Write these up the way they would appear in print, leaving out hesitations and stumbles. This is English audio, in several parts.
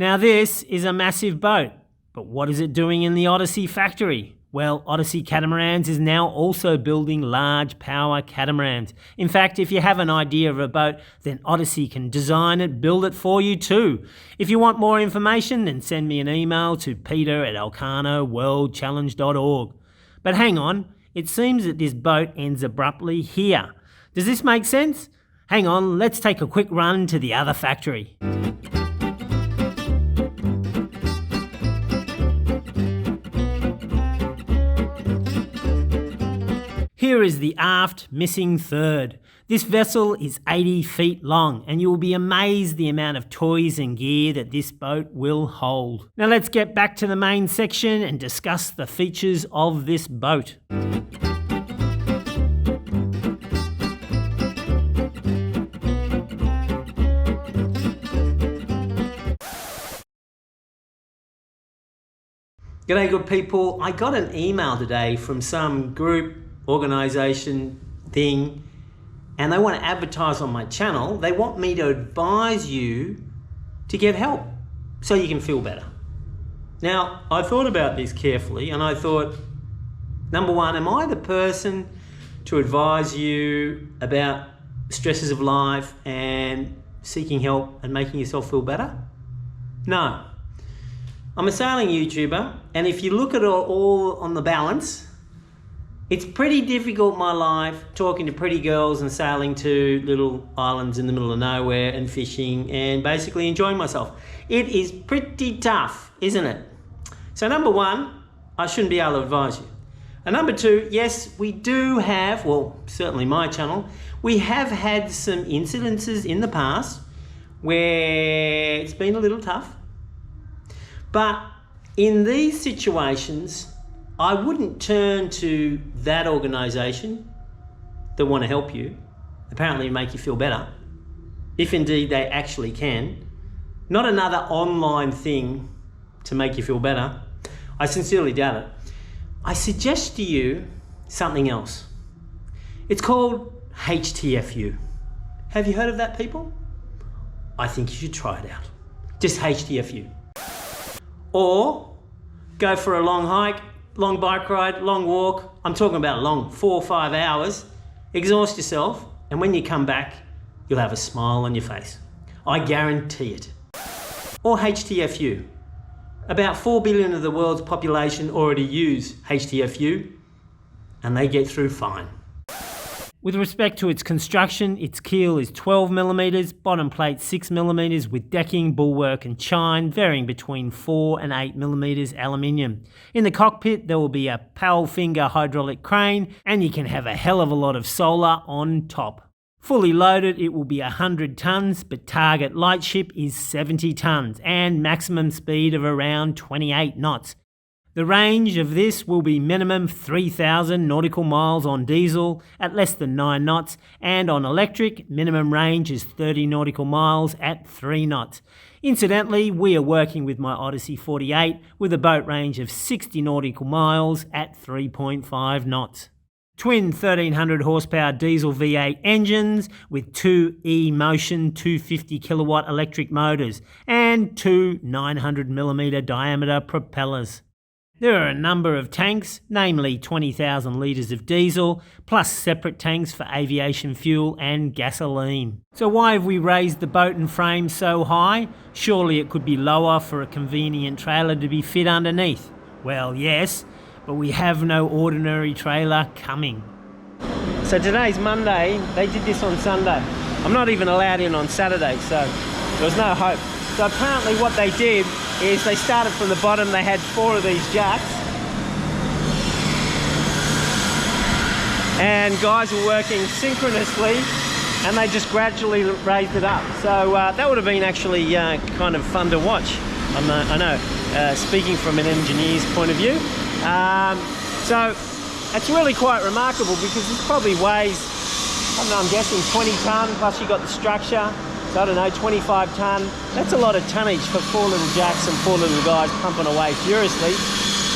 Now this is a massive boat, but what is it doing in the Odisea factory? Well, Odisea Catamarans is now also building large power catamarans. In fact, if you have an idea of a boat, then Odisea can design it, build it for you too. If you want more information, then send me an email to peter@elcanoworldchallenge.org. But hang on, it seems that this boat ends abruptly here. Does this make sense? Hang on, let's take a quick run to the other factory. Here is the aft missing third. This vessel is 80 feet long and you will be amazed the amount of toys and gear that this boat will hold. Now let's get back to the main section and discuss the features of this boat. G'day good people, I got an email today from some group, organisation thing, and they want to advertise on my channel. They want me to advise you to get help so you can feel better. Now, I thought about this carefully and I thought, number one, am I the person to advise you about stresses of life and seeking help and making yourself feel better? No. I'm a sailing YouTuber, and if you look at it all on the balance, it's pretty difficult, my life, talking to pretty girls and sailing to little islands in the middle of nowhere and fishing and basically enjoying myself. It is pretty tough, isn't it? So number one, I shouldn't be able to advise you. And number two, yes, we do have, well, certainly my channel, we have had some incidences in the past where it's been a little tough. But in these situations, I wouldn't turn to that organisation that want to help you, apparently make you feel better, if indeed they actually can. Not another online thing to make you feel better. I sincerely doubt it. I suggest to you something else. It's called HTFU. Have you heard of that, people? I think you should try it out. Just HTFU. Or go for a long hike, long bike ride, long walk. I'm talking about long, 4 or 5 hours. Exhaust yourself, and when you come back, you'll have a smile on your face. I guarantee it. Or HTFU. About 4 billion of the world's population already use HTFU, and they get through fine. With respect to its construction, its keel is 12mm, bottom plate 6mm with decking, bulwark and chine varying between 4 and 8mm aluminium. In the cockpit there will be a paddle finger hydraulic crane and you can have a hell of a lot of solar on top. Fully loaded it will be 100 tonnes, but target lightship is 70 tonnes and maximum speed of around 28 knots. The range of this will be minimum 3,000 nautical miles on diesel at less than 9 knots, and on electric, minimum range is 30 nautical miles at 3 knots. Incidentally, we are working with my Odisea 48 with a boat range of 60 nautical miles at 3.5 knots. Twin 1300 horsepower diesel V8 engines with 2 E-Motion 250 kilowatt electric motors and 2 900mm diameter propellers. There are a number of tanks, namely 20,000 litres of diesel, plus separate tanks for aviation fuel and gasoline. So why have we raised the boat and frame so high? Surely it could be lower for a convenient trailer to be fit underneath. Well, yes, but we have no ordinary trailer coming. So today's Monday, they did this on Sunday. I'm not even allowed in on Saturday, so there was no hope. So apparently what they did is they started from the bottom, they had 4 of these jacks. And guys were working synchronously and they just gradually raised it up. So that would have been actually kind of fun to watch. I know, speaking from an engineer's point of view. So it's really quite remarkable because this probably weighs, I don't know, I'm guessing 20 tonne, plus you got the structure. So I don't know, 25 tonne. That's a lot of tonnage for 4 little jacks and 4 little guys pumping away furiously.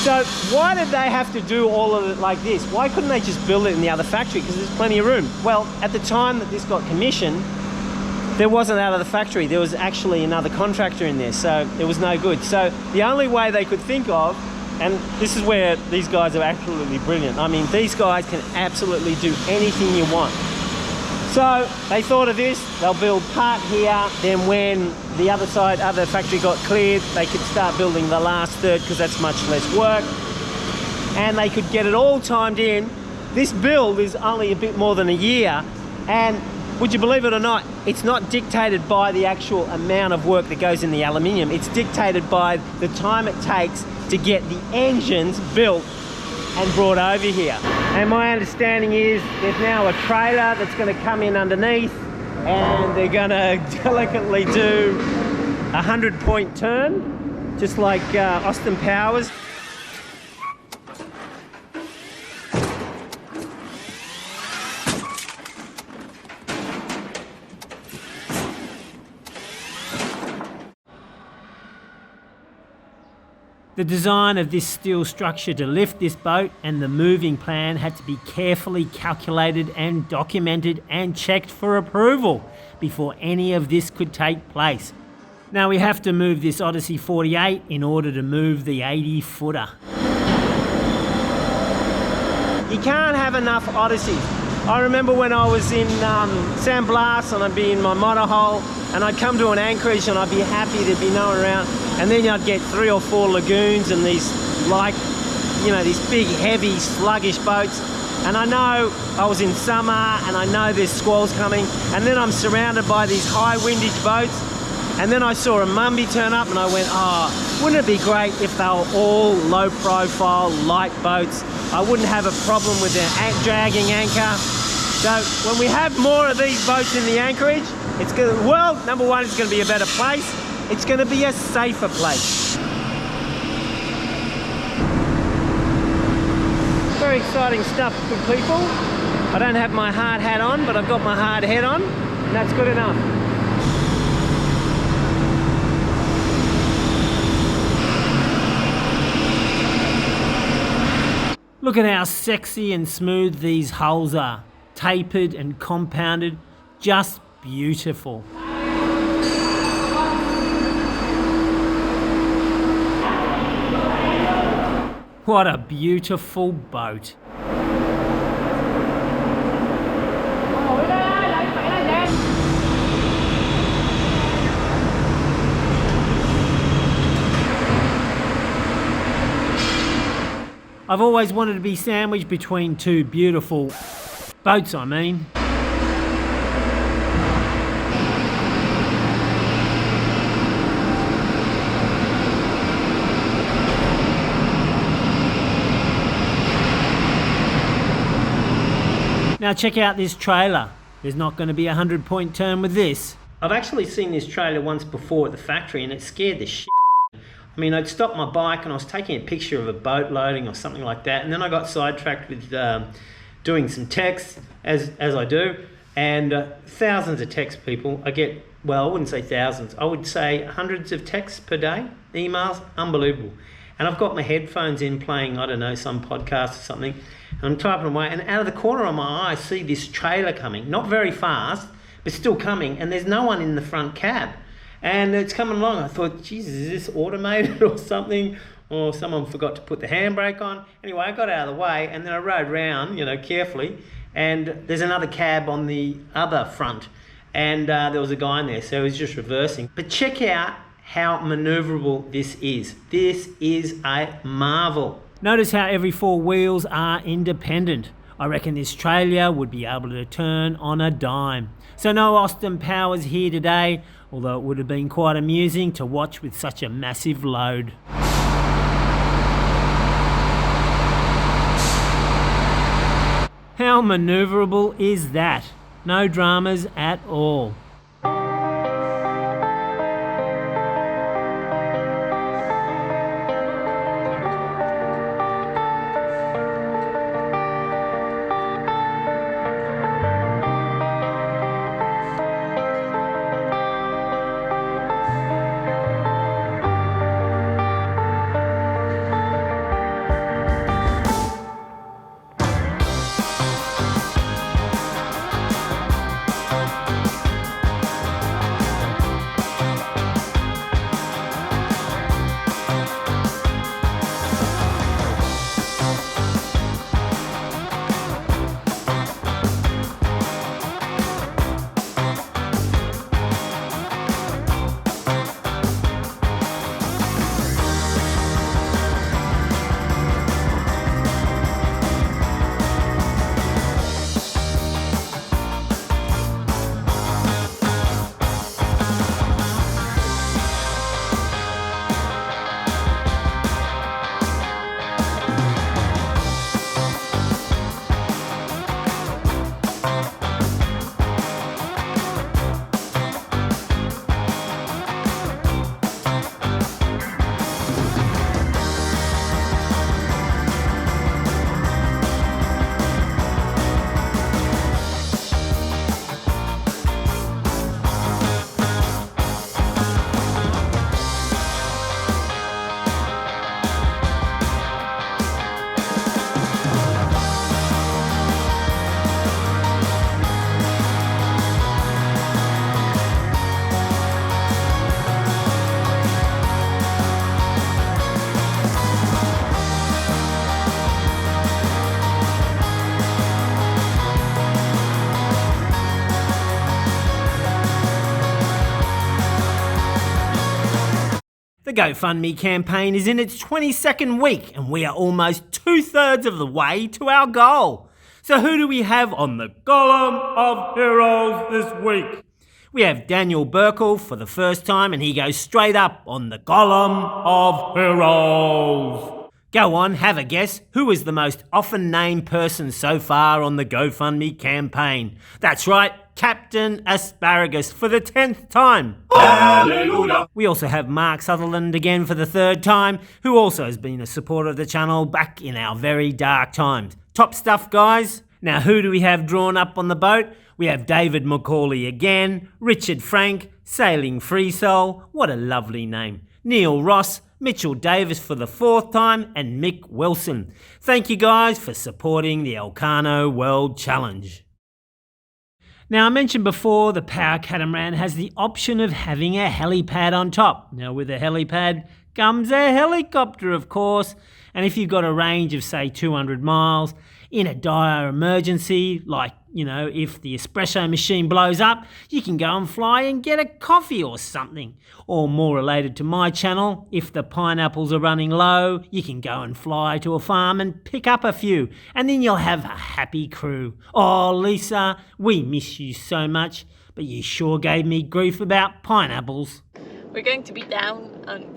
So why did they have to do all of it like this? Why couldn't they just build it in the other factory? Because there's plenty of room. Well, at the time that this got commissioned, there wasn't out of the factory. There was actually another contractor in there, so it was no good. So the only way they could think of, and this is where these guys are absolutely brilliant. I mean, these guys can absolutely do anything you want. So they thought of this, they'll build part here, then when the other factory got cleared, they could start building the last third because that's much less work. And they could get it all timed in. This build is only a bit more than a year, and would you believe it or not, it's not dictated by the actual amount of work that goes in the aluminium. It's dictated by the time it takes to get the engines built and brought over here. And my understanding is there's now a trailer that's going to come in underneath, and they're going to delicately do a 100-point turn, just like Austin Powers. The design of this steel structure to lift this boat and the moving plan had to be carefully calculated and documented and checked for approval before any of this could take place. Now we have to move this Odyssey 48 in order to move the 80-footer. You can't have enough Odysseys. I remember when I was in San Blas and I'd be in my motorhole and I'd come to an anchorage and I'd be happy to be no one around, and then I'd get 3 or 4 lagoons and these, like, you know, these big, heavy, sluggish boats. And I know I was in summer and I know there's squalls coming, and then I'm surrounded by these high windage boats, and then I saw a Mumby turn up and I went, oh, wouldn't it be great if they were all low profile, light boats? I wouldn't have a problem with their dragging anchor. So when we have more of these boats in the anchorage, it's going to, well, number one, it's going to be a better place. It's going to be a safer place. Very exciting stuff, good people. I don't have my hard hat on, but I've got my hard head on, and that's good enough. Look at how sexy and smooth these hulls are. Tapered and compounded, just beautiful. What a beautiful boat. I've always wanted to be sandwiched between two beautiful boats, I mean. Now check out this trailer. There's not going to be a 100-point turn with this. I've actually seen this trailer once before at the factory and it scared the shit. I mean, I'd stopped my bike and I was taking a picture of a boat loading or something like that, and then I got sidetracked with doing some texts, as I do, and thousands of texts, people. I get, well, I wouldn't say thousands, I would say hundreds of texts per day, emails, unbelievable. And I've got my headphones in playing, I don't know, some podcast or something, and I'm typing away, and out of the corner of my eye I see this trailer coming, not very fast, but still coming, and there's no one in the front cab. And it's coming along. I thought, Jesus, is this automated or something? Or someone forgot to put the handbrake on? Anyway, I got out of the way and then I rode round, you know, carefully. And there's another cab on the other front. And there was a guy in there, so he was just reversing. But check out how manoeuvrable this is. This is a marvel. Notice how every 4 wheels are independent. I reckon this trailer would be able to turn on a dime. So no Austin Powers here today, although it would have been quite amusing to watch with such a massive load. How manoeuvrable is that? No dramas at all. GoFundMe campaign is in its 22nd week and we are almost 2/3 of the way to our goal. So who do we have on the column of heroes this week? We have Daniel Burkle for the first time and he goes straight up on the column of heroes. Go on, have a guess. Who is the most often named person so far on the GoFundMe campaign? That's right, Captain Asparagus for the 10th time. Hallelujah. We also have Mark Sutherland again for the 3rd time, who also has been a supporter of the channel back in our very dark times. Top stuff, guys. Now, who do we have drawn up on the boat? We have David Macaulay again, Richard Frank, Sailing Free Soul, what a lovely name, Neil Ross, Mitchell Davis for the 4th time, and Mick Wilson. Thank you guys for supporting the Elcano World Challenge. Now, I mentioned before the Power Catamaran has the option of having a helipad on top. Now, with a helipad comes a helicopter, of course, and if you've got a range of, say, 200 miles, in a dire emergency, like, if the espresso machine blows up, you can go and fly and get a coffee or something. Or more related to my channel, if the pineapples are running low, you can go and fly to a farm and pick up a few, and then you'll have a happy crew. Oh, Lisa, we miss you so much, but you sure gave me grief about pineapples. We're going to be down on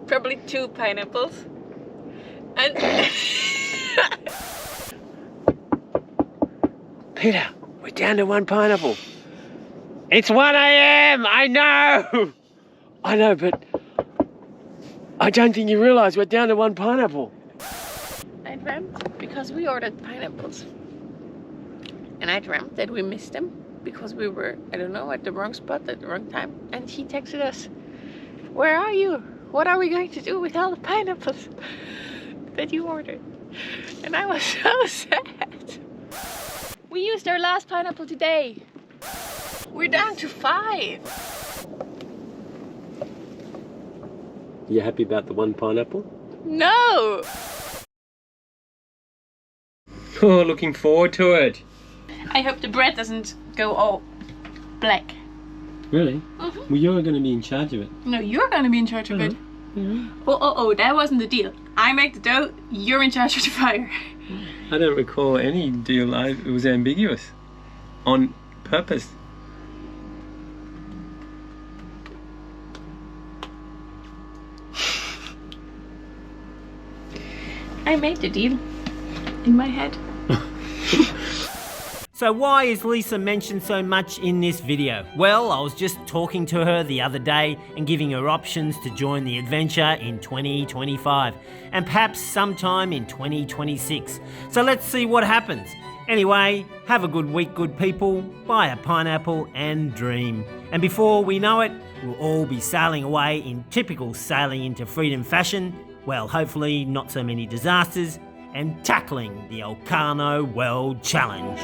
probably two pineapples. And Peter, we're down to 1 pineapple. It's 1 a.m. I know, but I don't think you realise we're down to 1 pineapple. I dreamt because we ordered pineapples. And I dreamt that we missed them because we were, I don't know, at the wrong spot at the wrong time. And he texted us, "Where are you? What are we going to do with all the pineapples that you ordered?" And I was so sad. We used our last pineapple today. We're down to 5. You happy about the 1 pineapple? No! Oh, looking forward to it. I hope the bread doesn't go all black. Really? Mm-hmm. Well, you're going to be in charge of it. No, you're going to be in charge of it. Oh, that wasn't the deal. I make the dough, you're in charge of the fire. I don't recall any deal. It was ambiguous. On purpose. I made the deal. In my head. So why is Lisa mentioned so much in this video? Well, I was just talking to her the other day and giving her options to join the adventure in 2025 and perhaps sometime in 2026. So let's see what happens. Anyway, have a good week, good people. Buy a pineapple and dream. And before we know it, we'll all be sailing away in typical sailing into freedom fashion. Well, hopefully not so many disasters, and tackling the Elcano World Challenge.